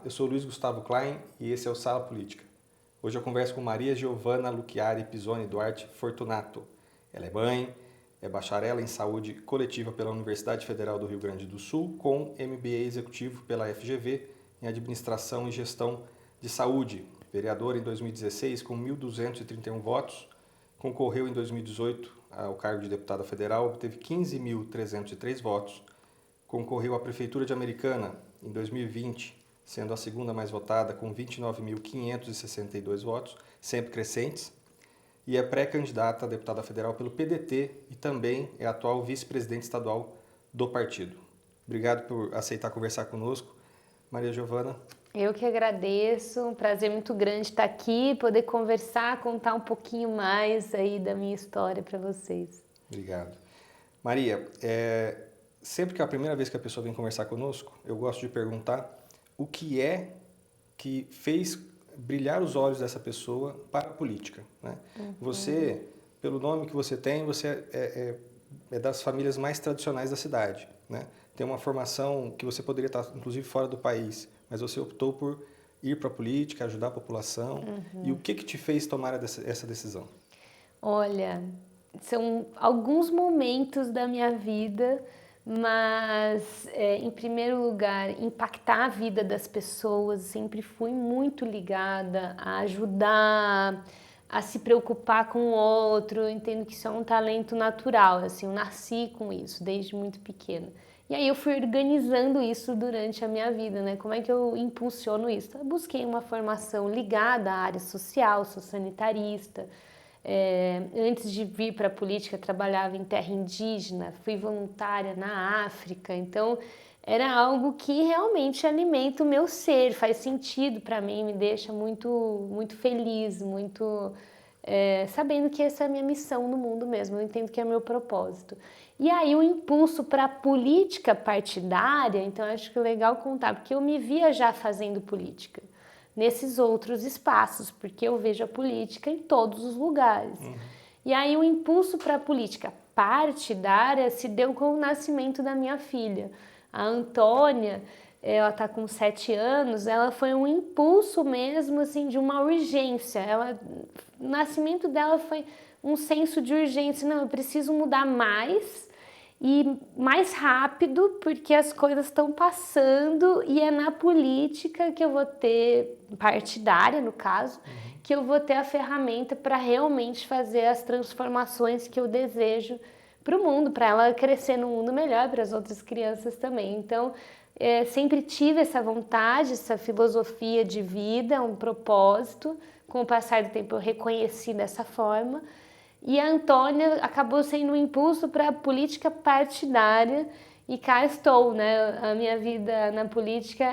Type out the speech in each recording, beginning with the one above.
eu sou Luiz Gustavo Klein e esse é o Sala Política. Hoje eu converso com Maria Giovana Luchiari Pisoni Duarte Fortunato. Ela é mãe, é bacharela em Saúde Coletiva pela Universidade Federal do Rio Grande do Sul, com MBA Executivo pela FGV em Administração e Gestão de Saúde. Vereadora em 2016 com 1.231 votos, concorreu em 2018 ao cargo de deputada federal, obteve 15.303 votos, concorreu à Prefeitura de Americana em 2020, sendo a segunda mais votada com 29.562 votos, sempre crescentes, e é pré-candidata a deputada federal pelo PDT e também é atual vice-presidente estadual do partido. Obrigado por aceitar conversar conosco, Maria Giovana. Eu que agradeço, um prazer muito grande estar aqui, poder conversar, contar um pouquinho mais aí da minha história para vocês. Obrigado. Maria, sempre que é a primeira vez que a pessoa vem conversar conosco, eu gosto de perguntar o que é que fez brilhar os olhos dessa pessoa para a política, né? Você, pelo nome que você tem, você é das famílias mais tradicionais da cidade, né? Tem uma formação que você poderia estar, inclusive, fora do país, mas você optou por ir para a política, ajudar a população. E o que te fez tomar essa decisão? Olha, são alguns momentos da minha vida, mas em primeiro lugar, impactar a vida das pessoas. Sempre fui muito ligada a ajudar, a se preocupar com o outro. Eu entendo que isso é um talento natural, assim, eu nasci com isso desde muito pequena. E aí eu fui organizando isso durante a minha vida, né? Como é que eu impulsiono isso? Eu busquei uma formação ligada à área social, sou sanitarista. Antes de vir para a política, trabalhava em terra indígena, fui voluntária na África, então era algo que realmente alimenta o meu ser, faz sentido para mim, me deixa muito feliz, sabendo que essa é a minha missão no mundo mesmo, eu entendo que é meu propósito. E aí o impulso para a política partidária, então acho que é legal contar, porque eu me via já fazendo política nesses outros espaços, porque eu vejo a política em todos os lugares. E aí o impulso para a política partidária se deu com o nascimento da minha filha. A Antônia, ela está com 7 anos, ela foi um impulso mesmo, assim, de uma urgência. O nascimento dela foi um senso de urgência. Não, eu preciso mudar mais e mais rápido, porque as coisas estão passando e é na política que eu vou ter, partidária no caso, que eu vou ter a ferramenta para realmente fazer as transformações que eu desejo para o mundo, para ela crescer num mundo melhor, para as outras crianças também. Então, sempre tive essa vontade, essa filosofia de vida, um propósito. Com o passar do tempo eu reconheci dessa forma. E a Antônia acabou sendo um impulso para a política partidária e cá estou, né? A minha vida na política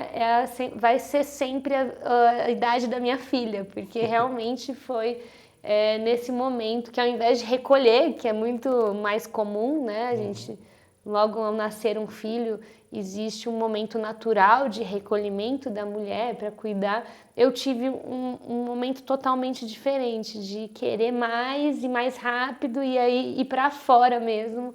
vai ser sempre a idade da minha filha, porque realmente foi nesse momento que, ao invés de recolher, que é muito mais comum, né? A gente, logo ao nascer um filho, existe um momento natural de recolhimento da mulher para cuidar. Eu tive um momento totalmente diferente, de querer mais e mais rápido e aí ir para fora mesmo,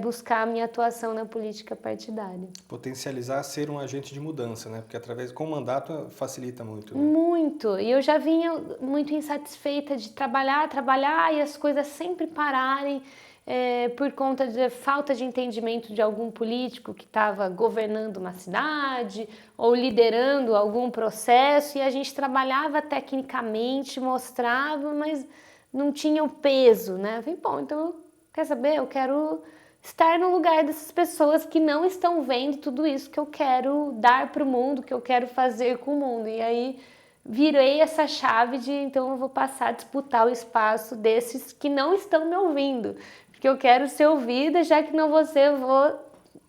buscar a minha atuação na política partidária. Potencializar ser um agente de mudança, né? Porque com o mandato facilita muito, né? Muito. E eu já vinha muito insatisfeita de trabalhar e as coisas sempre pararem. Por conta de falta de entendimento de algum político que estava governando uma cidade ou liderando algum processo, e a gente trabalhava tecnicamente, mostrava, mas não tinha o peso, né? Eu falei, bom, então, quer saber? Eu quero estar no lugar dessas pessoas que não estão vendo tudo isso que eu quero dar para o mundo, que eu quero fazer com o mundo. E aí virei essa chave de, então eu vou passar a disputar o espaço desses que não estão me ouvindo, porque eu quero ser ouvida, já que não vou ser,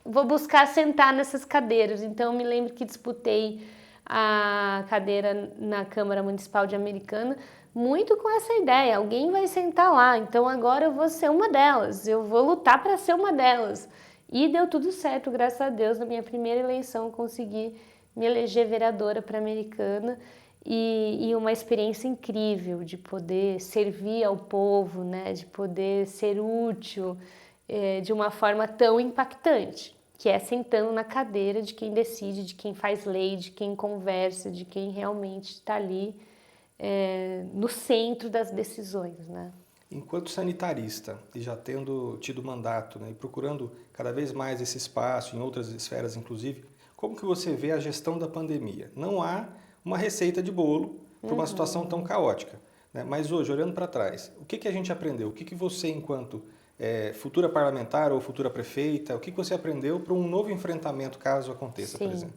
vou buscar sentar nessas cadeiras. Então eu me lembro que disputei a cadeira na Câmara Municipal de Americana muito com essa ideia, alguém vai sentar lá, então agora eu vou ser uma delas, eu vou lutar para ser uma delas. E deu tudo certo, graças a Deus. Na minha primeira eleição eu consegui me eleger vereadora para Americana. E uma experiência incrível de poder servir ao povo, né? De poder ser útil de uma forma tão impactante. que é sentando na cadeira de quem decide, de quem faz lei, de quem conversa, de quem realmente está ali no centro das decisões, né? Enquanto sanitarista e já tendo tido mandato, né, e procurando cada vez mais esse espaço, em outras esferas inclusive, como que você vê a gestão da pandemia? Não há uma receita de bolo para uma situação tão caótica, né? Mas hoje, olhando para trás, o que a gente aprendeu? O que você, enquanto futura parlamentar ou futura prefeita, o que você aprendeu para um novo enfrentamento caso aconteça, por exemplo?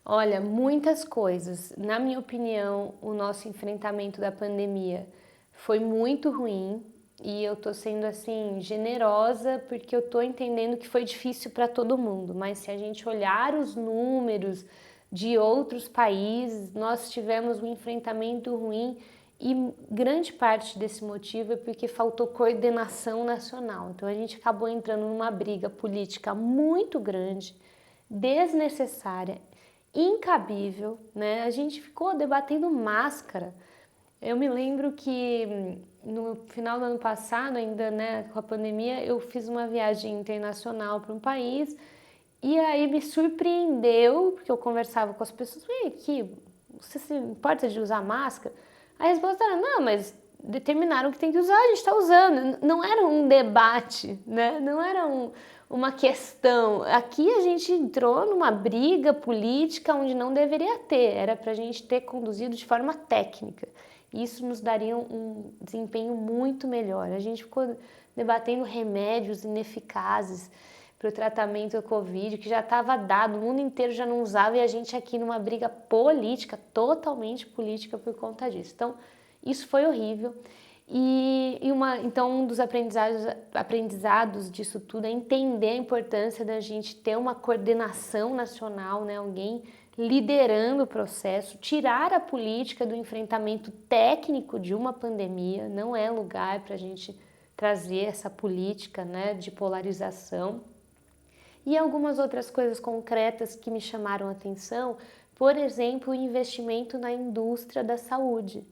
Olha, muitas coisas. Na minha opinião, o nosso enfrentamento da pandemia foi muito ruim e eu tô sendo assim generosa porque eu tô entendendo que foi difícil para todo mundo, mas se a gente olhar os números de outros países, nós tivemos um enfrentamento ruim e grande parte desse motivo é porque faltou coordenação nacional. Então a gente acabou entrando numa briga política muito grande, desnecessária, incabível, né? A gente ficou debatendo máscara. Eu me lembro que no final do ano passado, ainda, né, com a pandemia, eu fiz uma viagem internacional para um país e aí me surpreendeu, porque eu conversava com as pessoas, e aqui, você se importa de usar máscara? A resposta era, não, mas determinaram que tem que usar, a gente está usando. Não era um debate, né? Não era uma questão. Aqui a gente entrou numa briga política onde não deveria ter, era para a gente ter conduzido de forma técnica. Isso nos daria um desempenho muito melhor. A gente ficou debatendo remédios ineficazes para o tratamento do Covid, que já estava dado, o mundo inteiro já não usava e a gente aqui numa briga política, totalmente política por conta disso. Então, isso foi horrível. Então, um dos aprendizados disso tudo é entender a importância da gente ter uma coordenação nacional, né? Alguém liderando o processo, tirar a política do enfrentamento técnico de uma pandemia, não é lugar para a gente trazer essa política, né, de polarização. E algumas outras coisas concretas que me chamaram a atenção, por exemplo, o investimento na indústria da saúde.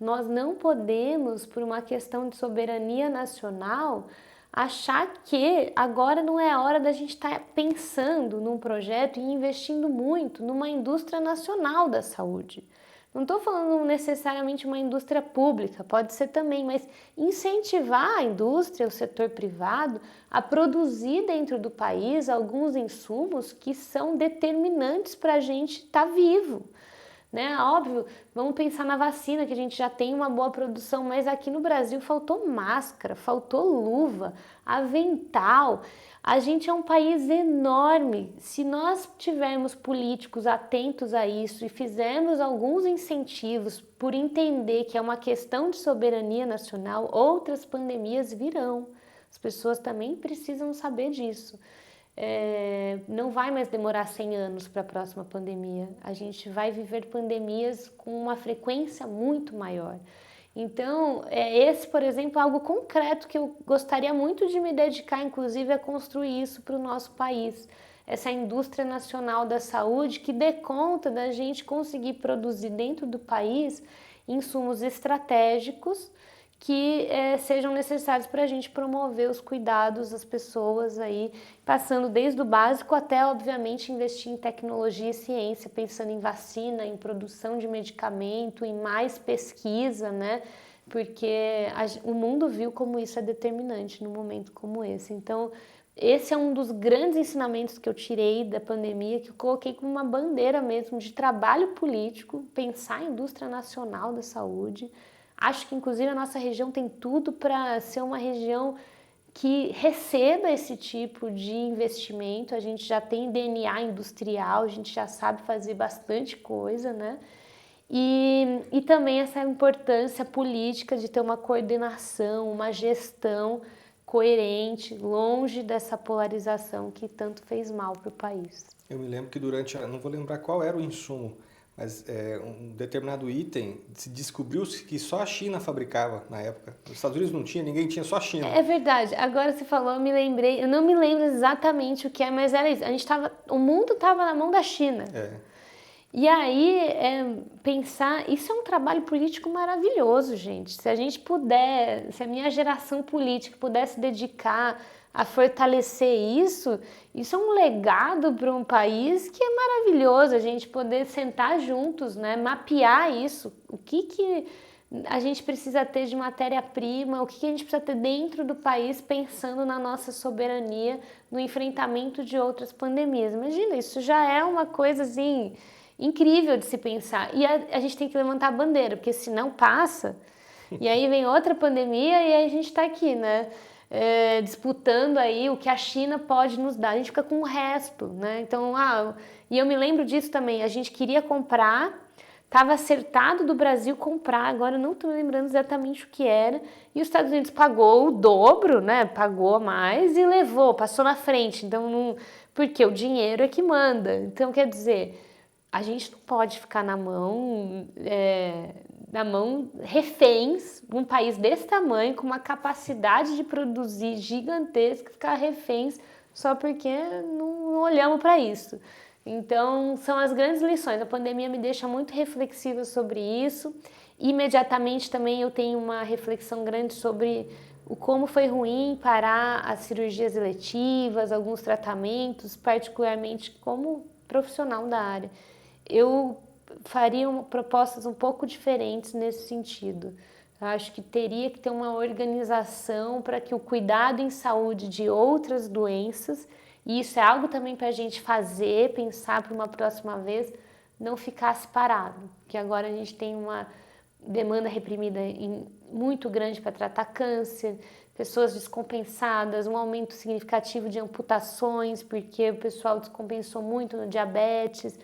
Nós não podemos, por uma questão de soberania nacional, achar que agora não é a hora da gente estar pensando num projeto e investindo muito numa indústria nacional da saúde. Não estou falando necessariamente uma indústria pública, pode ser também, mas incentivar a indústria, o setor privado, a produzir dentro do país alguns insumos que são determinantes para a gente estar vivo. Né? Óbvio, vamos pensar na vacina, que a gente já tem uma boa produção, mas aqui no Brasil faltou máscara, faltou luva, avental. A gente é um país enorme. Se nós tivermos políticos atentos a isso e fizermos alguns incentivos por entender que é uma questão de soberania nacional, outras pandemias virão. As pessoas também precisam saber disso. Não vai mais demorar 100 anos para a próxima pandemia. A gente vai viver pandemias com uma frequência muito maior. Então, esse, por exemplo, é algo concreto que eu gostaria muito de me dedicar, inclusive, a construir isso para o nosso país. Essa indústria nacional da saúde que dê conta da gente conseguir produzir dentro do país insumos estratégicos que sejam necessários para a gente promover os cuidados das pessoas aí, passando desde o básico até, obviamente, investir em tecnologia e ciência, pensando em vacina, em produção de medicamento, em mais pesquisa, né? Porque o mundo viu como isso é determinante num momento como esse. Então, esse é um dos grandes ensinamentos que eu tirei da pandemia, que eu coloquei como uma bandeira mesmo de trabalho político, pensar em indústria nacional da saúde. Acho que, inclusive, a nossa região tem tudo para ser uma região que receba esse tipo de investimento. A gente já tem DNA industrial, a gente já sabe fazer bastante coisa, né? E também essa importância política de ter uma coordenação, uma gestão coerente, longe dessa polarização que tanto fez mal para o país. Eu me lembro que não vou lembrar qual era o insumo, mas um determinado item se descobriu que só a China fabricava na época. Os Estados Unidos não tinha, ninguém tinha, só a China. É verdade. Agora você falou, eu me lembrei. Eu não me lembro exatamente o que é, mas era isso. O mundo estava na mão da China. E aí, pensar, isso é um trabalho político maravilhoso, gente. Se a gente puder, se a minha geração política pudesse dedicar a fortalecer isso, isso é um legado para um país que é maravilhoso, a gente poder sentar juntos, né, mapear isso, o que a gente precisa ter de matéria-prima, o que a gente precisa ter dentro do país, pensando na nossa soberania, no enfrentamento de outras pandemias. Imagina, isso já é uma coisa assim incrível de se pensar. E a gente tem que levantar a bandeira, porque senão passa, e aí vem outra pandemia e aí a gente está aqui, né? Disputando aí o que a China pode nos dar. A gente fica com o resto, né? Então, e eu me lembro disso também. A gente queria comprar, estava acertado do Brasil comprar, agora eu não estou me lembrando exatamente o que era, e os Estados Unidos pagou o dobro, né? Pagou mais e levou, passou na frente. Então, porque o dinheiro é que manda. Então, quer dizer, a gente não pode ficar na mão reféns de um país desse tamanho, com uma capacidade de produzir gigantesca, ficar reféns só porque não olhamos para isso. Então, são as grandes lições. A pandemia me deixa muito reflexiva sobre isso. Imediatamente também eu tenho uma reflexão grande sobre o como foi ruim parar as cirurgias eletivas, alguns tratamentos, particularmente como profissional da área. Eu faria propostas um pouco diferentes nesse sentido. Eu acho que teria que ter uma organização para que o cuidado em saúde de outras doenças, e isso é algo também para a gente fazer, pensar para uma próxima vez, não ficasse parado. Porque agora a gente tem uma demanda reprimida muito grande para tratar câncer, pessoas descompensadas, um aumento significativo de amputações, porque o pessoal descompensou muito no diabetes,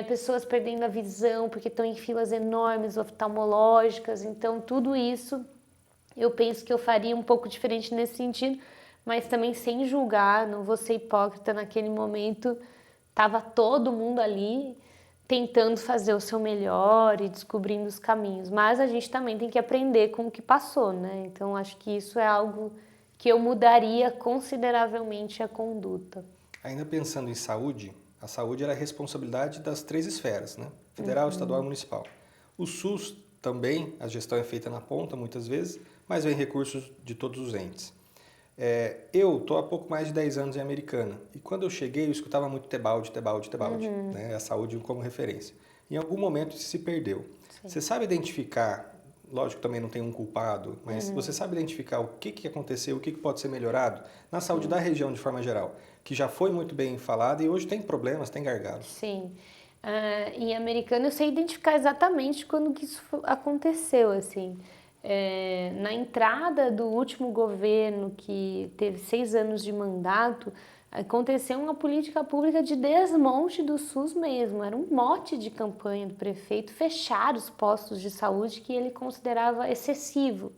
pessoas perdendo a visão porque estão em filas enormes oftalmológicas. Então, tudo isso eu penso que eu faria um pouco diferente nesse sentido, mas também sem julgar, não vou ser hipócrita. Naquele momento estava todo mundo ali tentando fazer o seu melhor e descobrindo os caminhos, mas a gente também tem que aprender com o que passou, né? Então acho que isso é algo que eu mudaria consideravelmente a conduta. Ainda pensando em saúde, a saúde é a responsabilidade das 3 esferas, né? Federal, estadual e municipal. O SUS também, a gestão é feita na ponta muitas vezes, mas vem recursos de todos os entes. Eu estou há pouco mais de 10 anos em Americana, e quando eu cheguei eu escutava muito Tebalde, né? A saúde como referência. Em algum momento isso se perdeu. Sim. Você sabe identificar, lógico que também não tem um culpado, mas você sabe identificar o que aconteceu, o que pode ser melhorado na saúde da região de forma geral, que já foi muito bem falada e hoje tem problemas, tem gargalos. Sim. Em Americana eu sei identificar exatamente quando que isso aconteceu, assim. Na entrada do último governo, que teve 6 anos de mandato, aconteceu uma política pública de desmonte do SUS mesmo. Era um mote de campanha do prefeito fechar os postos de saúde que ele considerava excessivo.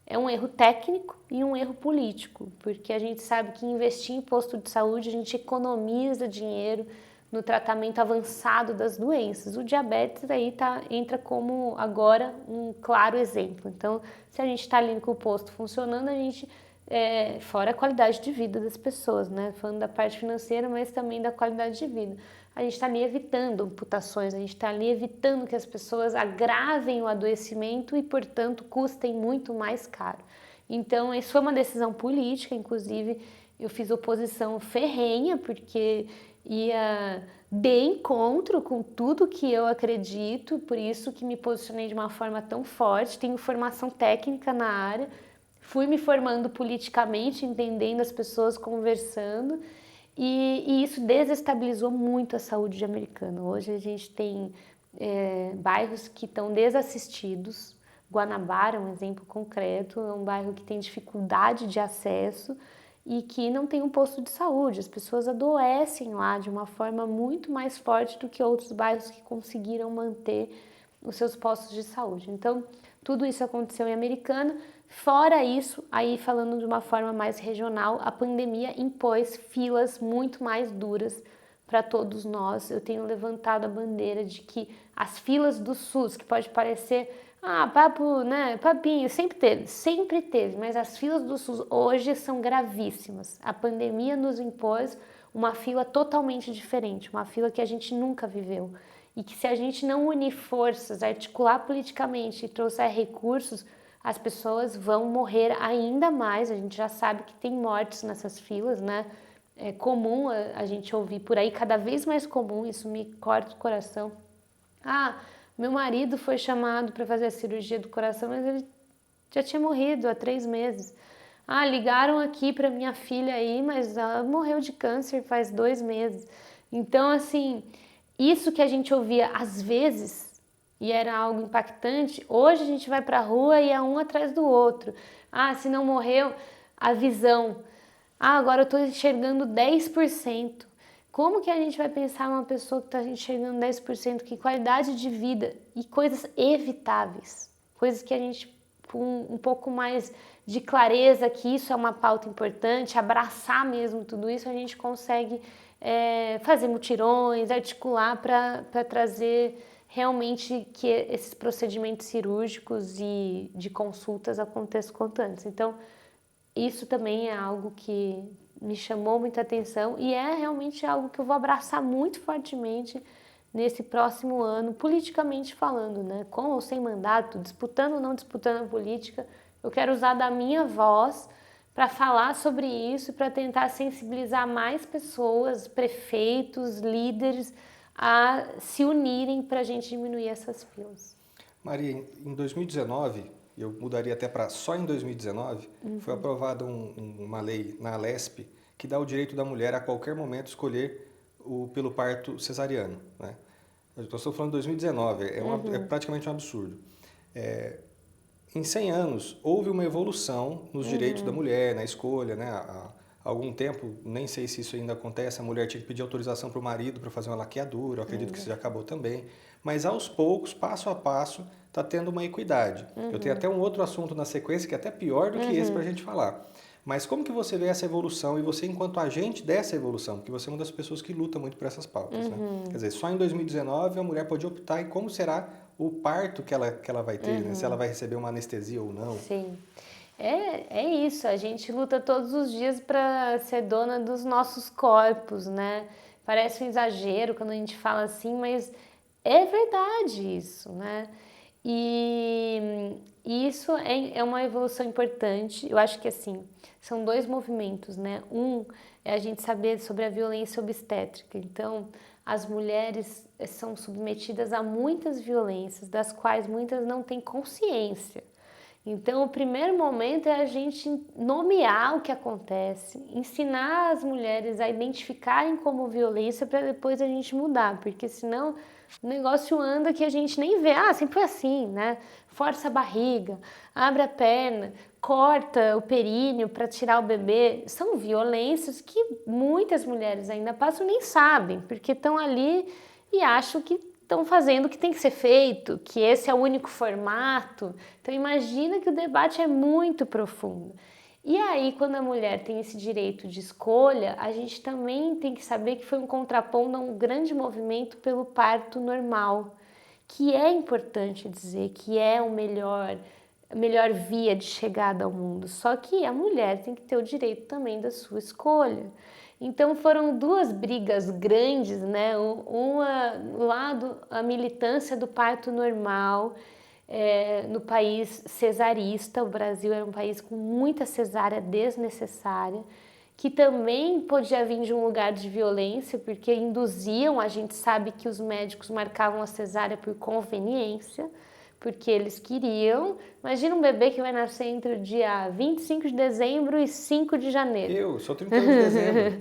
É um erro técnico e um erro político, porque a gente sabe que investir em posto de saúde a gente economiza dinheiro no tratamento avançado das doenças. O diabetes aí entra como agora um claro exemplo. Então, se a gente está ali com o posto funcionando, a gente, fora a qualidade de vida das pessoas, né? Falando da parte financeira, mas também da qualidade de vida. A gente está ali evitando amputações, a gente está ali evitando que as pessoas agravem o adoecimento e, portanto, custem muito mais caro. Então, isso foi uma decisão política, inclusive eu fiz oposição ferrenha, porque ia de encontro com tudo que eu acredito, por isso que me posicionei de uma forma tão forte. Tenho formação técnica na área, fui me formando politicamente, entendendo as pessoas, conversando, e isso desestabilizou muito a saúde de Americana. Hoje a gente tem bairros que estão desassistidos. Guanabara é um exemplo concreto, é um bairro que tem dificuldade de acesso e que não tem um posto de saúde. As pessoas adoecem lá de uma forma muito mais forte do que outros bairros que conseguiram manter os seus postos de saúde. Então, tudo isso aconteceu em Americana. Fora isso, aí falando de uma forma mais regional, a pandemia impôs filas muito mais duras para todos nós. Eu tenho levantado a bandeira de que as filas do SUS, que pode parecer papo, né? Papinho, sempre teve, mas as filas do SUS hoje são gravíssimas. A pandemia nos impôs uma fila totalmente diferente, uma fila que a gente nunca viveu. e que se a gente não unir forças, articular politicamente e trouxer recursos, as pessoas vão morrer ainda mais. A gente já sabe que tem mortes nessas filas, né? É comum a gente ouvir por aí, cada vez mais comum, isso me corta o coração. Ah, meu marido foi chamado para fazer a cirurgia do coração, mas ele já tinha morrido há 3 meses. Ah, ligaram aqui para minha filha aí, mas ela morreu de câncer faz 2 meses. Então, assim, isso que a gente ouvia às vezes e era algo impactante, hoje a gente vai para a rua e é um atrás do outro. Ah, se não morreu, a visão. Ah, agora eu estou enxergando 10%. Como que a gente vai pensar uma pessoa que está enxergando 10%? Que qualidade de vida e coisas evitáveis. Coisas que a gente, com um pouco mais de clareza, que isso é uma pauta importante, abraçar mesmo tudo isso, a gente consegue fazer mutirões, articular para trazer realmente que esses procedimentos cirúrgicos e de consultas aconteçam quanto antes. Então, isso também é algo que me chamou muita atenção e é realmente algo que eu vou abraçar muito fortemente nesse próximo ano, politicamente falando, né? Com ou sem mandato, disputando ou não disputando a política, eu quero usar da minha voz para falar sobre isso, para tentar sensibilizar mais pessoas, prefeitos, líderes, a se unirem para a gente diminuir essas filas. Maria, em 2019, eu mudaria até para só em 2019, foi aprovada uma lei na Alesp que dá o direito da mulher a qualquer momento escolher pelo parto cesariano, né? Eu estou falando de 2019, é praticamente um absurdo. Em 100 anos, houve uma evolução nos direitos da mulher, na escolha, né? Há algum tempo, nem sei se isso ainda acontece, a mulher tinha que pedir autorização para o marido para fazer uma laqueadura, eu acredito que isso já acabou também. Mas aos poucos, passo a passo, está tendo uma equidade. Eu tenho até um outro assunto na sequência que é até pior do que esse para a gente falar. Mas como que você vê essa evolução e você enquanto agente dessa evolução? Porque você é uma das pessoas que luta muito por essas pautas, né? Quer dizer, só em 2019 a mulher pode optar em como será o parto que ela vai ter, né? Se ela vai receber uma anestesia ou não. Sim. É isso, a gente luta todos os dias para ser dona dos nossos corpos, né? Parece um exagero quando a gente fala assim, mas é verdade isso, né? E isso é uma evolução importante. Eu acho que assim, são 2 movimentos, né? Um é a gente saber sobre a violência obstétrica. Então, as mulheres são submetidas a muitas violências, das quais muitas não têm consciência. Então, o primeiro momento é a gente nomear o que acontece, ensinar as mulheres a identificarem como violência para depois a gente mudar, porque senão o negócio anda que a gente nem vê. Ah, sempre foi assim, né? Força a barriga, abre a perna, corta o períneo para tirar o bebê. São violências que muitas mulheres ainda passam e nem sabem, porque estão ali e acham que estão fazendo o que tem que ser feito, que esse é o único formato. Então imagina que o debate é muito profundo. E aí, quando a mulher tem esse direito de escolha, a gente também tem que saber que foi um contraponto a um grande movimento pelo parto normal, que é importante dizer que é a melhor via de chegada ao mundo. Só que a mulher tem que ter o direito também da sua escolha. Então foram 2 brigas grandes, né? Uma lado a militância do parto normal no país cesarista. O Brasil era um país com muita cesárea desnecessária, que também podia vir de um lugar de violência, porque induziam, a gente sabe que os médicos marcavam a cesárea por conveniência, porque eles queriam. Imagina um bebê que vai nascer entre o dia 25 de dezembro e 5 de janeiro. Eu sou 31 de dezembro.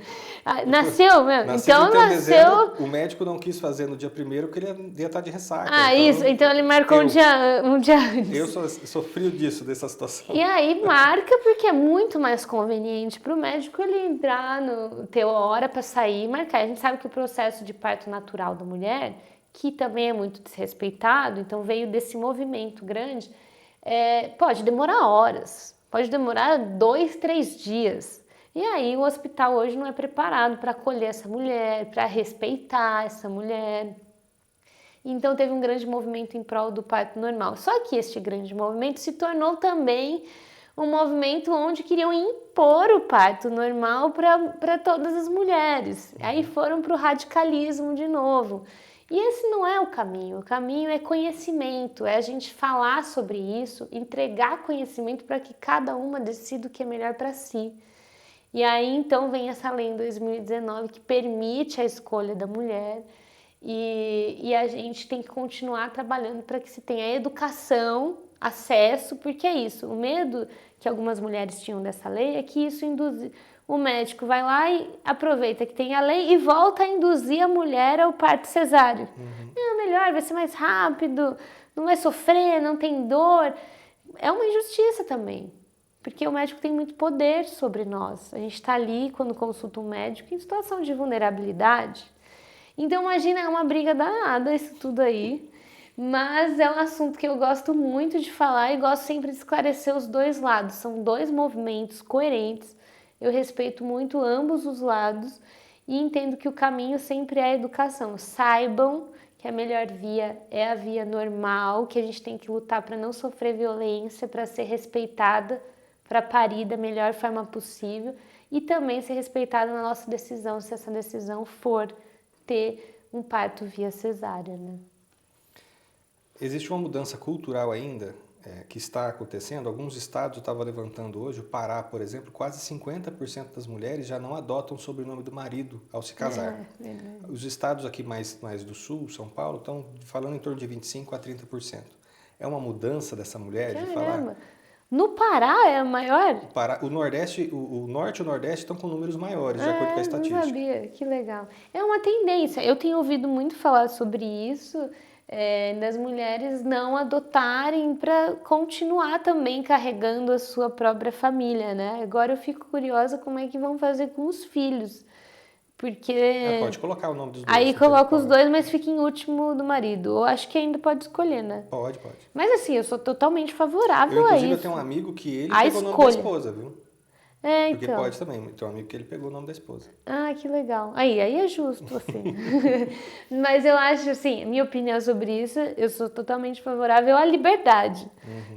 Nasceu mesmo? Nasci Então 31 de nasceu... dezembro, o médico não quis fazer no dia 1º porque ele ia estar de ressaca. Ah, então, isso. Então ele marcou um dia antes. Eu sou frio dessa situação. E aí marca porque é muito mais conveniente para o médico ele entrar, ter hora para sair e marcar. A gente sabe que o processo de parto natural da mulher, que também é muito desrespeitado, então veio desse movimento grande, pode demorar horas, pode demorar 2, 3 dias. E aí o hospital hoje não é preparado para acolher essa mulher, para respeitar essa mulher. Então teve um grande movimento em prol do parto normal. Só que este grande movimento se tornou também um movimento onde queriam impor o parto normal para todas as mulheres. Aí foram para o radicalismo de novo. E esse não é o caminho é conhecimento, é a gente falar sobre isso, entregar conhecimento para que cada uma decida o que é melhor para si. E aí então vem essa lei em 2019 que permite a escolha da mulher e a gente tem que continuar trabalhando para que se tenha educação, acesso, porque é isso, o medo que algumas mulheres tinham dessa lei é que isso induz. O médico vai lá e aproveita que tem a lei e volta a induzir a mulher ao parto cesáreo. Melhor, vai ser mais rápido, não vai sofrer, não tem dor. É uma injustiça também, porque o médico tem muito poder sobre nós. A gente está ali, quando consulta um médico, em situação de vulnerabilidade. Então, imagina, é uma briga danada isso tudo aí. Mas é um assunto que eu gosto muito de falar e gosto sempre de esclarecer os dois lados. São dois movimentos coerentes. Eu respeito muito ambos os lados e entendo que o caminho sempre é a educação. Saibam que a melhor via é a via normal, que a gente tem que lutar para não sofrer violência, para ser respeitada, para parir da melhor forma possível e também ser respeitada na nossa decisão, se essa decisão for ter um parto via cesárea, né? Existe uma mudança cultural ainda que está acontecendo. Alguns estados, eu estava levantando hoje, o Pará, por exemplo, quase 50% das mulheres já não adotam o sobrenome do marido ao se casar. Os estados aqui mais do sul, São Paulo, estão falando em torno de 25% a 30%. É uma mudança dessa mulher de falar... No Pará é a maior? O Nordeste, o Norte e o Nordeste estão com números maiores, de acordo com a estatística. Não sabia, que legal. É uma tendência, eu tenho ouvido muito falar sobre isso, das mulheres não adotarem para continuar também carregando a sua própria família, né? Agora eu fico curiosa como é que vão fazer com os filhos, porque... pode colocar o nome dos dois. Aí coloca os dois, mas fica em último do marido. Eu acho que ainda pode escolher, né? Pode. Mas assim, eu sou totalmente favorável a isso. Inclusive, eu tenho um amigo que ele pegou o nome da esposa, viu? Porque então. pode também. Tem um amigo que ele pegou o nome da esposa. Ah, que legal. Aí é justo, assim. Mas eu acho, assim, minha opinião sobre isso, eu sou totalmente favorável à liberdade.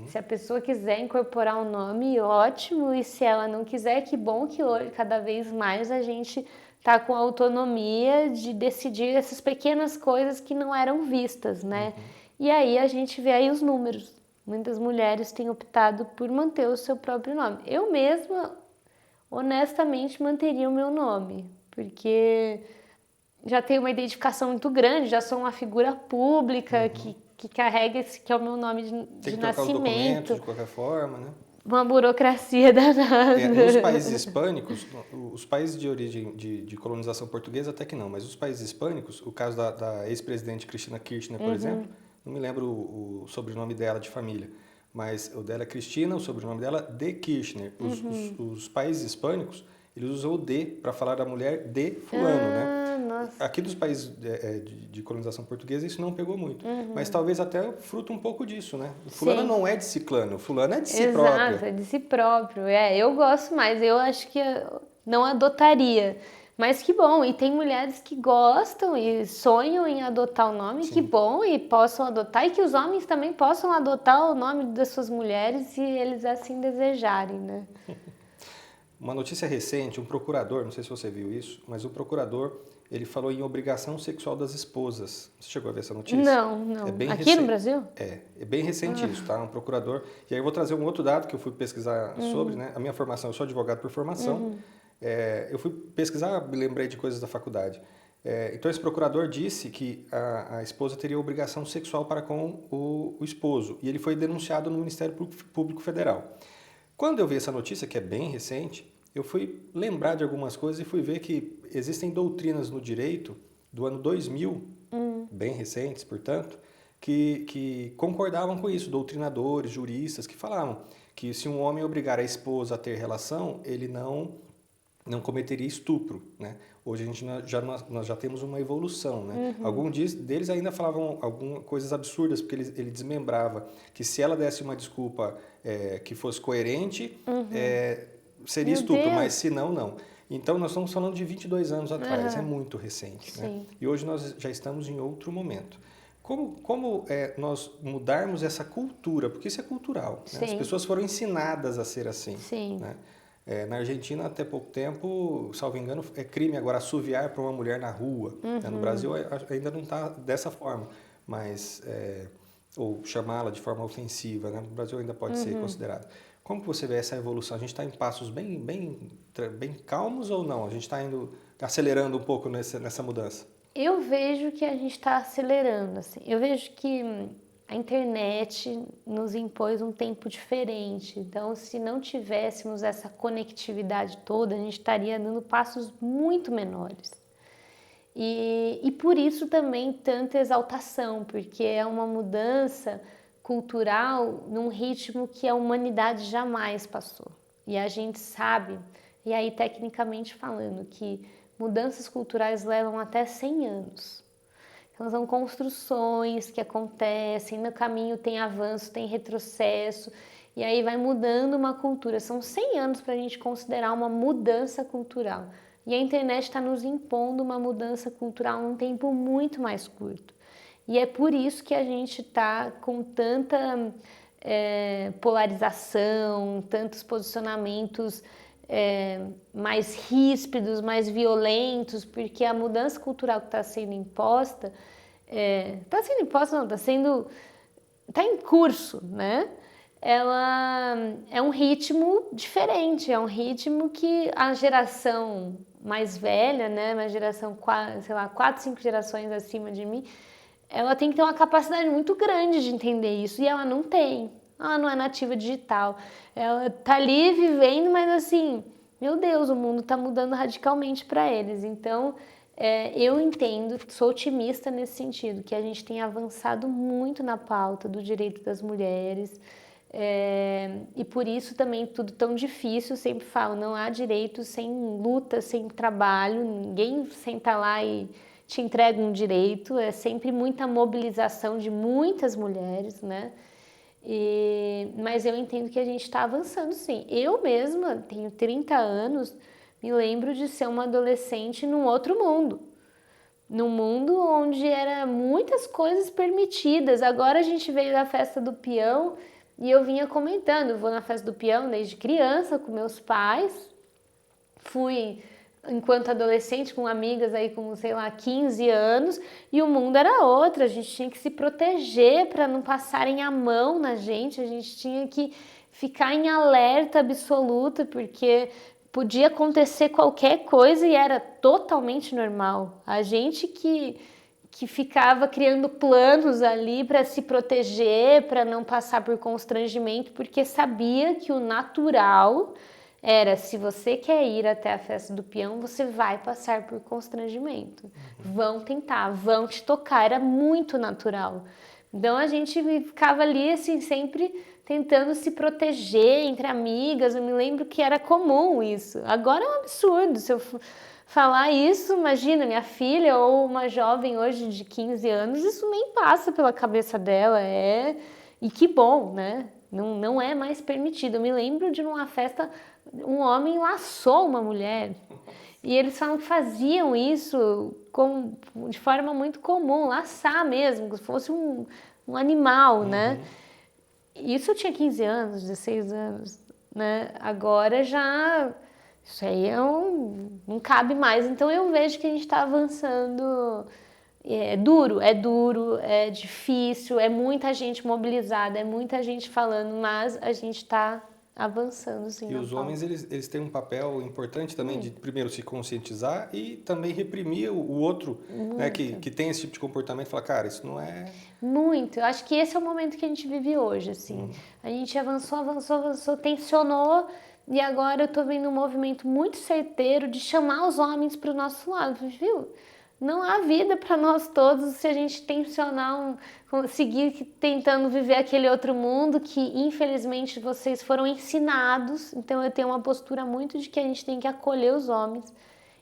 Se a pessoa quiser incorporar um nome, ótimo. E se ela não quiser, que bom que hoje, cada vez mais, a gente tá com a autonomia de decidir essas pequenas coisas que não eram vistas, né? E aí a gente vê aí os números. Muitas mulheres têm optado por manter o seu próprio nome. Eu mesma, honestamente, manteria o meu nome, porque já tenho uma identificação muito grande, já sou uma figura pública que carrega esse que é o meu nome de nascimento. Tem que trocar os documentos de qualquer forma, né? Uma burocracia danada. Nos países hispânicos, os países de origem de colonização portuguesa até que não, mas os países hispânicos, o caso da ex-presidente Cristina Kirchner, por exemplo, não me lembro o sobrenome dela de família, mas o dela é Cristina, o sobrenome dela de Kirchner. Os países hispânicos, eles usam o de para falar da mulher de fulano, né? Nossa. Aqui dos países de colonização portuguesa isso não pegou muito, mas talvez até fruto um pouco disso, né? O fulano não é de ciclano, o fulano é de si próprio. Exato, é de si próprio. Eu gosto mais, eu acho que não adotaria. Mas que bom, e tem mulheres que gostam e sonham em adotar o nome, que bom, e possam adotar, e que os homens também possam adotar o nome das suas mulheres se eles assim desejarem, né? Uma notícia recente, um procurador, não sei se você viu isso, mas o procurador, ele falou em obrigação sexual das esposas. Você chegou a ver essa notícia? Não. Aqui no Brasil? É bem recente isso, tá? Um procurador. E aí eu vou trazer um outro dado que eu fui pesquisar sobre, né? A minha formação, eu sou advogado por formação. Eu fui pesquisar, me lembrei de coisas da faculdade. Então esse procurador disse que a esposa teria obrigação sexual para com o esposo. E ele foi denunciado no Ministério Público Federal. Quando eu vi essa notícia, que é bem recente, eu fui lembrar de algumas coisas e fui ver que existem doutrinas no direito do ano 2000, bem recentes, portanto, que concordavam com isso, doutrinadores, juristas, que falavam que se um homem obrigar a esposa a ter relação, ele não cometeria estupro, né? Hoje nós já temos uma evolução, né? Alguns deles ainda falavam algumas coisas absurdas, porque ele desmembrava que se ela desse uma desculpa que fosse coerente, seria estupro, mas se não, não. Então nós estamos falando de 22 anos atrás, é muito recente, né? E hoje nós já estamos em outro momento. Como nós mudarmos essa cultura, porque isso é cultural, né? As pessoas foram ensinadas a ser assim, né? Na Argentina, até pouco tempo, salvo engano, é crime agora assoviar para uma mulher na rua. No Brasil ainda não está dessa forma, mas ou chamá-la de forma ofensiva, né? No Brasil ainda pode ser considerado. Como que você vê essa evolução? A gente está em passos bem calmos ou não? A gente está acelerando um pouco nessa mudança? Eu vejo que a gente está acelerando, assim. Eu vejo que a internet nos impôs um tempo diferente. Então, se não tivéssemos essa conectividade toda, a gente estaria dando passos muito menores. E por isso também tanta exaltação, porque é uma mudança cultural num ritmo que a humanidade jamais passou. E a gente sabe, e aí tecnicamente falando, que mudanças culturais levam até 100 anos. Então são construções que acontecem, no caminho tem avanço, tem retrocesso, e aí vai mudando uma cultura. São 100 anos para a gente considerar uma mudança cultural. E a internet está nos impondo uma mudança cultural num tempo muito mais curto. E é por isso que a gente está com tanta polarização, tantos posicionamentos mais ríspidos, mais violentos, porque a mudança cultural que está sendo imposta, está em curso, né? Ela é um ritmo diferente, é um ritmo que a geração mais velha, né, uma geração, sei lá, 4, 5 gerações acima de mim, ela tem que ter uma capacidade muito grande de entender isso, e ela não tem. Ela não é nativa digital. Ela tá ali vivendo, mas assim, meu Deus, o mundo tá mudando radicalmente para eles. Então, eu entendo, sou otimista nesse sentido, que a gente tem avançado muito na pauta do direito das mulheres. E por isso também tudo tão difícil, sempre falo, não há direito sem luta, sem trabalho, ninguém senta lá e te entrega um direito, é sempre muita mobilização de muitas mulheres, né? Mas eu entendo que a gente está avançando, sim. Eu mesma tenho 30 anos, me lembro de ser uma adolescente num outro mundo. Num mundo onde era muitas coisas permitidas. Agora a gente veio da festa do peão e eu vinha comentando, vou na festa do peão desde criança com meus pais, fui enquanto adolescente com amigas aí com, sei lá, 15 anos, e o mundo era outro, a gente tinha que se proteger para não passarem a mão na gente, a gente tinha que ficar em alerta absoluta, porque podia acontecer qualquer coisa e era totalmente normal. A gente que ficava criando planos ali para se proteger, para não passar por constrangimento, porque sabia que o natural era, se você quer ir até a festa do peão, você vai passar por constrangimento. Vão tentar, vão te tocar, era muito natural. Então a gente ficava ali assim, sempre tentando se proteger entre amigas. Eu me lembro que era comum isso. Agora é um absurdo. Se eu falar isso, imagina, minha filha ou uma jovem hoje de 15 anos, isso nem passa pela cabeça dela. E que bom, né? Não é mais permitido. Eu me lembro de numa festa, um homem laçou uma mulher. E eles falam que faziam isso de forma muito comum, laçar mesmo, como se fosse um animal, né? Isso eu tinha 15 anos, 16 anos, né? Agora já, isso aí não cabe mais. Então eu vejo que a gente está avançando. É duro, é difícil, é muita gente mobilizada, é muita gente falando, mas a gente está avançando, sim. E os homens, eles têm um papel importante também de, primeiro, se conscientizar e também reprimir o outro, né, que tem esse tipo de comportamento e falar, cara, isso não é... Muito. Eu acho que esse é o momento que a gente vive hoje, assim. A gente avançou, tensionou, e agora eu tô vendo um movimento muito certeiro de chamar os homens para o nosso lado, viu? Não há vida para nós todos se a gente tensionar, seguir tentando viver aquele outro mundo que, infelizmente, vocês foram ensinados. Então, eu tenho uma postura muito de que a gente tem que acolher os homens,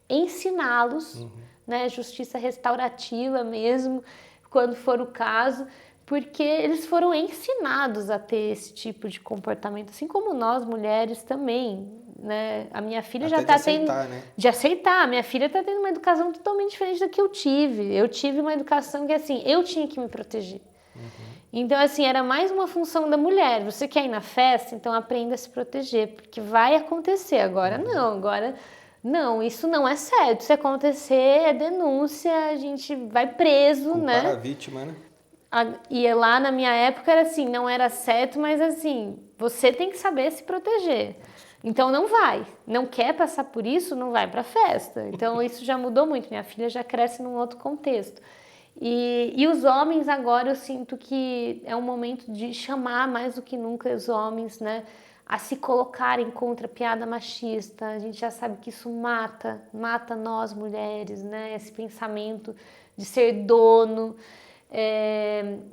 ensiná-los, né? Justiça restaurativa mesmo, quando for o caso, porque eles foram ensinados a ter esse tipo de comportamento, assim como nós, mulheres, também. Né? A minha filha Até já está tendo né? de aceitar. A minha filha está tendo uma educação totalmente diferente da que eu tive. Eu tive uma educação que assim, eu tinha que me proteger. Então, assim, era mais uma função da mulher. Você quer ir na festa, então aprenda a se proteger, porque vai acontecer. Agora não, agora não, isso não é certo. Se acontecer, é denúncia, a gente vai preso, Culpar a né? vítima, né? E lá na minha época era assim, não era certo, mas assim, você tem que saber se proteger. Então não vai, não quer passar por isso, não vai para festa. Então isso já mudou muito, minha filha já cresce num outro contexto. E os homens agora eu sinto que é um momento de chamar mais do que nunca os homens, né, a se colocarem contra a piada machista. A gente já sabe que isso mata nós mulheres, né, esse pensamento de ser dono.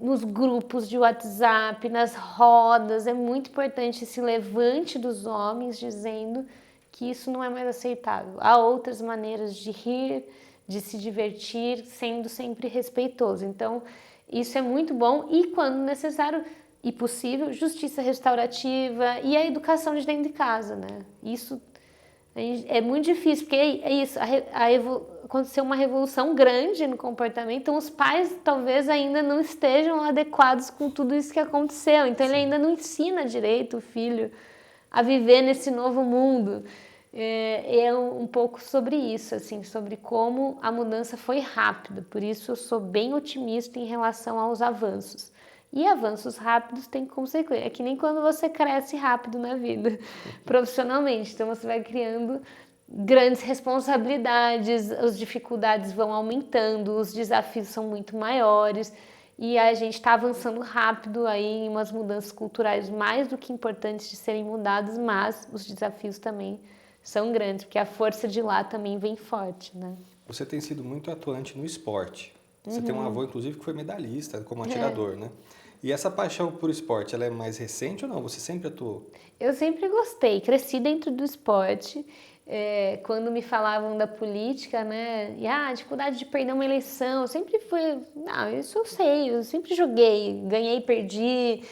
Nos grupos de WhatsApp, nas rodas, é muito importante esse levante dos homens dizendo que isso não é mais aceitável. Há outras maneiras de rir, de se divertir, sendo sempre respeitoso. Então, isso é muito bom e, quando necessário e possível, justiça restaurativa e a educação de dentro de casa, né? Isso é muito difícil, porque é isso, aconteceu uma revolução grande no comportamento, então os pais talvez ainda não estejam adequados com tudo isso que aconteceu, então ele ainda não ensina direito o filho a viver nesse novo mundo. É um pouco sobre isso, assim, sobre como a mudança foi rápida, por isso eu sou bem otimista em relação aos avanços. E avanços rápidos têm consequência. É que nem quando você cresce rápido na vida, profissionalmente. Então você vai criando grandes responsabilidades, as dificuldades vão aumentando, os desafios são muito maiores. E a gente está avançando rápido aí em umas mudanças culturais mais do que importantes de serem mudadas, mas os desafios também são grandes, porque a força de lá também vem forte, né? Você tem sido muito atuante no esporte. Você tem um avô, inclusive, que foi medalhista como atirador, né? E essa paixão por esporte, ela é mais recente ou não? Você sempre atuou? Eu sempre gostei, cresci dentro do esporte. Quando me falavam da política, né? E a dificuldade de perder uma eleição, eu sempre fui. Não, isso eu sei, eu sempre joguei, ganhei, perdi.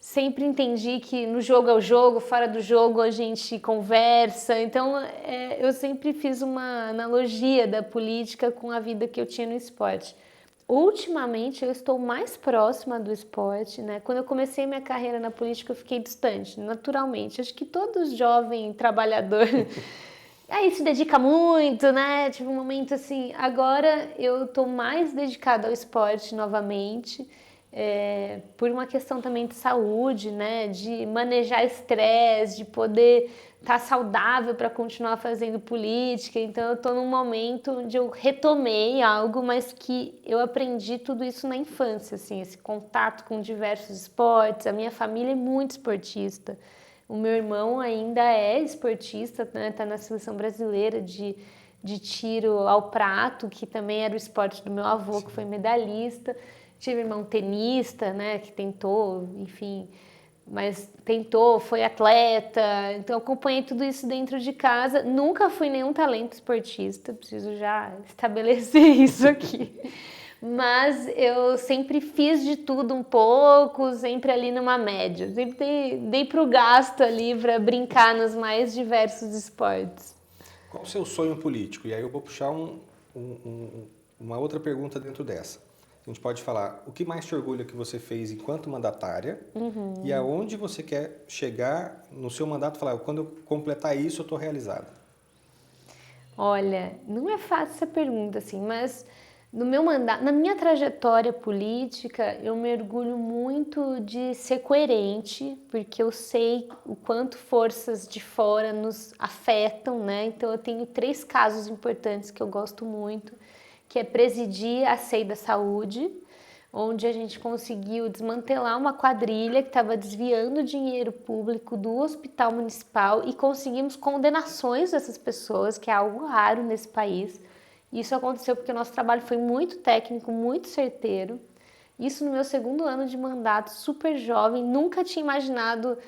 Sempre entendi que no jogo é o jogo, fora do jogo a gente conversa. Então, eu sempre fiz uma analogia da política com a vida que eu tinha no esporte. Ultimamente eu estou mais próxima do esporte, né? Quando eu comecei minha carreira na política eu fiquei distante, naturalmente. Acho que todo jovem trabalhador aí se dedica muito, né? Tipo um momento assim. Agora eu estou mais dedicada ao esporte novamente, por uma questão também de saúde, né? De manejar estresse, de poder estar saudável para continuar fazendo política. Então eu estou num momento onde eu retomei algo, mas que eu aprendi tudo isso na infância, assim, esse contato com diversos esportes. A minha família é muito esportista. O meu irmão ainda é esportista, né? Tá na seleção brasileira de tiro ao prato, que também era o esporte do meu avô, Sim. que foi medalhista. Tive irmão tenista, né? Que tentou, enfim, mas tentou, foi atleta, então acompanhei tudo isso dentro de casa. Nunca fui nenhum talento esportista, preciso já estabelecer isso aqui. Mas eu sempre fiz de tudo um pouco, sempre ali numa média. Sempre dei pro gasto ali para brincar nos mais diversos esportes. Qual o seu sonho político? E aí eu vou puxar uma outra pergunta dentro dessa. A gente pode falar o que mais te orgulha que você fez enquanto mandatária e aonde você quer chegar no seu mandato e falar, quando eu completar isso eu estou realizada. Olha, não é fácil essa pergunta, assim, mas no meu mandato, na minha trajetória política, eu me orgulho muito de ser coerente, porque eu sei o quanto forças de fora nos afetam, né? Então eu tenho 3 casos importantes que eu gosto muito, que é presidir a SEI da Saúde, onde a gente conseguiu desmantelar uma quadrilha que estava desviando dinheiro público do hospital municipal e conseguimos condenações dessas pessoas, que é algo raro nesse país. Isso aconteceu porque o nosso trabalho foi muito técnico, muito certeiro. Isso no meu 2º ano de mandato, super jovem, nunca tinha imaginado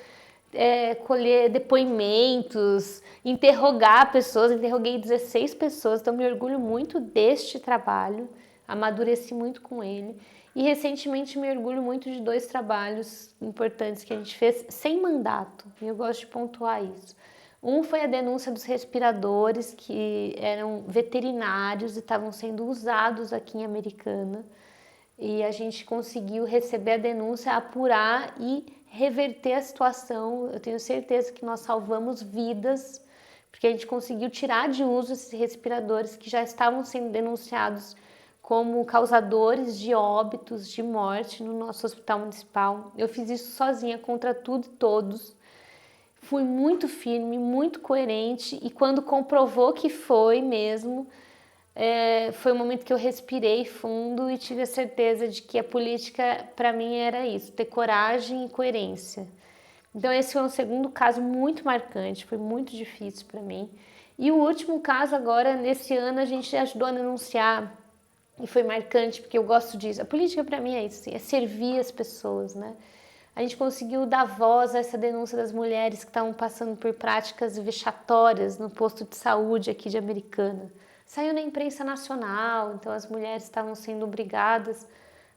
colher depoimentos, interrogar pessoas, interroguei 16 pessoas, então me orgulho muito deste trabalho, amadureci muito com ele. E recentemente me orgulho muito de 2 trabalhos importantes que a gente fez sem mandato, e eu gosto de pontuar isso. Um foi a denúncia dos respiradores que eram veterinários e estavam sendo usados aqui em Americana. e a gente conseguiu receber a denúncia, apurar e reverter a situação. Eu tenho certeza que nós salvamos vidas, porque a gente conseguiu tirar de uso esses respiradores que já estavam sendo denunciados como causadores de óbitos, de morte no nosso hospital municipal. Eu fiz isso sozinha contra tudo e todos. Fui muito firme, muito coerente, e quando comprovou que foi mesmo, foi o momento que eu respirei fundo e tive a certeza de que a política para mim era isso, ter coragem e coerência. Então esse foi um segundo caso muito marcante, foi muito difícil para mim. E o último caso agora, nesse ano, a gente ajudou a denunciar e foi marcante porque eu gosto disso. A política para mim é isso, é servir as pessoas, né? A gente conseguiu dar voz a essa denúncia das mulheres que estavam passando por práticas vexatórias no posto de saúde aqui de Americana. Saiu na imprensa nacional, então as mulheres estavam sendo obrigadas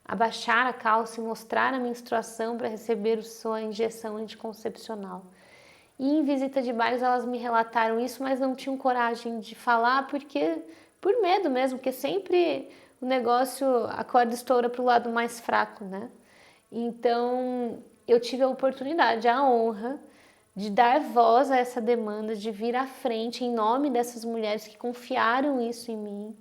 a baixar a calça e mostrar a menstruação para receber sua injeção anticoncepcional. E em visita de bairros elas me relataram isso, mas não tinham coragem de falar porque por medo mesmo, porque sempre o negócio, a corda estoura para o lado mais fraco, né? Então eu tive a oportunidade, a honra de dar voz a essa demanda, de vir à frente em nome dessas mulheres que confiaram isso em mim.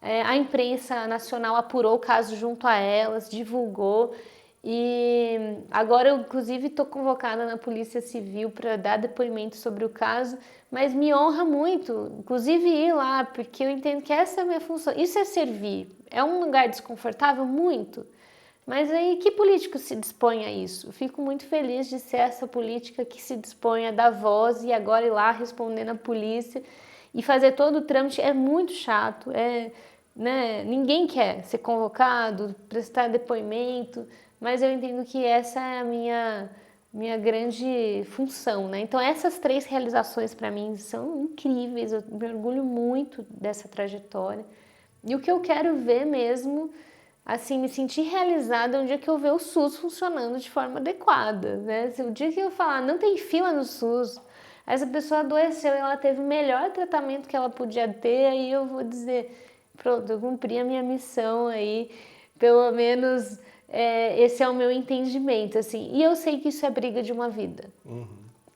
A imprensa nacional apurou o caso junto a elas, divulgou, e agora eu inclusive estou convocada na Polícia Civil para dar depoimento sobre o caso, mas me honra muito, inclusive ir lá, porque eu entendo que essa é a minha função. Isso é servir. É um lugar desconfortável? Muito. Mas aí que político se dispõe a isso? Eu fico muito feliz de ser essa política que se dispõe a dar voz e agora ir lá responder na polícia e fazer todo o trâmite. É muito chato, né? Ninguém quer ser convocado, prestar depoimento, mas eu entendo que essa é a minha grande função, né? Então essas 3 realizações para mim são incríveis, eu me orgulho muito dessa trajetória. E o que eu quero ver mesmo, assim, me sentir realizada é um dia que eu ver o SUS funcionando de forma adequada, né? Se o dia que eu falar, não tem fila no SUS, essa pessoa adoeceu e ela teve o melhor tratamento que ela podia ter, aí eu vou dizer, pronto, eu cumpri a minha missão aí, pelo menos esse é o meu entendimento, assim. E eu sei que isso é briga de uma vida.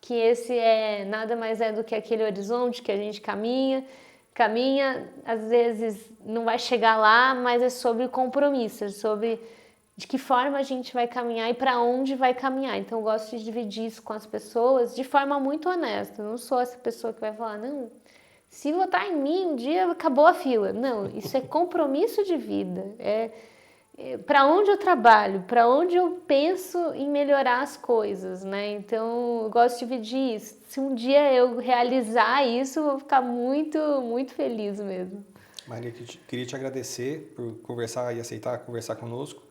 Que esse nada mais é do que aquele horizonte que a gente caminha, às vezes não vai chegar lá, mas é sobre o compromisso, é sobre de que forma a gente vai caminhar e para onde vai caminhar. Então eu gosto de dividir isso com as pessoas de forma muito honesta. Eu não sou essa pessoa que vai falar, não, se votar em mim um dia acabou a fila. Não, isso é compromisso de vida, para onde eu trabalho, para onde eu penso em melhorar as coisas, né? Então, eu gosto de dividir isso. Se um dia eu realizar isso, eu vou ficar muito, muito feliz mesmo. Maria, queria te agradecer por conversar e aceitar conversar conosco.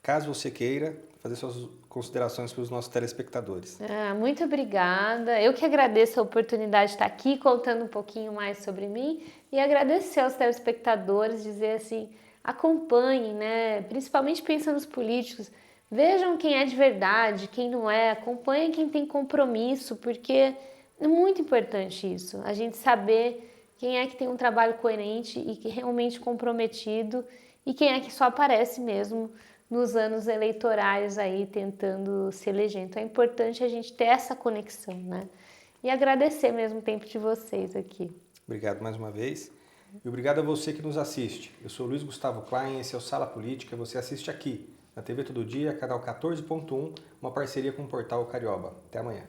Caso você queira, fazer suas considerações para os nossos telespectadores. Muito obrigada. Eu que agradeço a oportunidade de estar aqui contando um pouquinho mais sobre mim e agradecer aos telespectadores, dizer assim, acompanhem, né? Principalmente pensando nos políticos, vejam quem é de verdade, quem não é, acompanhem quem tem compromisso, porque é muito importante isso, a gente saber quem é que tem um trabalho coerente e que realmente comprometido e quem é que só aparece mesmo nos anos eleitorais aí tentando se eleger. Então é importante a gente ter essa conexão, né? E agradecer mesmo o tempo de vocês aqui. Obrigado mais uma vez. E obrigado a você que nos assiste. Eu sou Luiz Gustavo Klein, esse é o Sala Política. Você assiste aqui, na TV Todo Dia, canal 14.1, uma parceria com o portal Carioba. Até amanhã.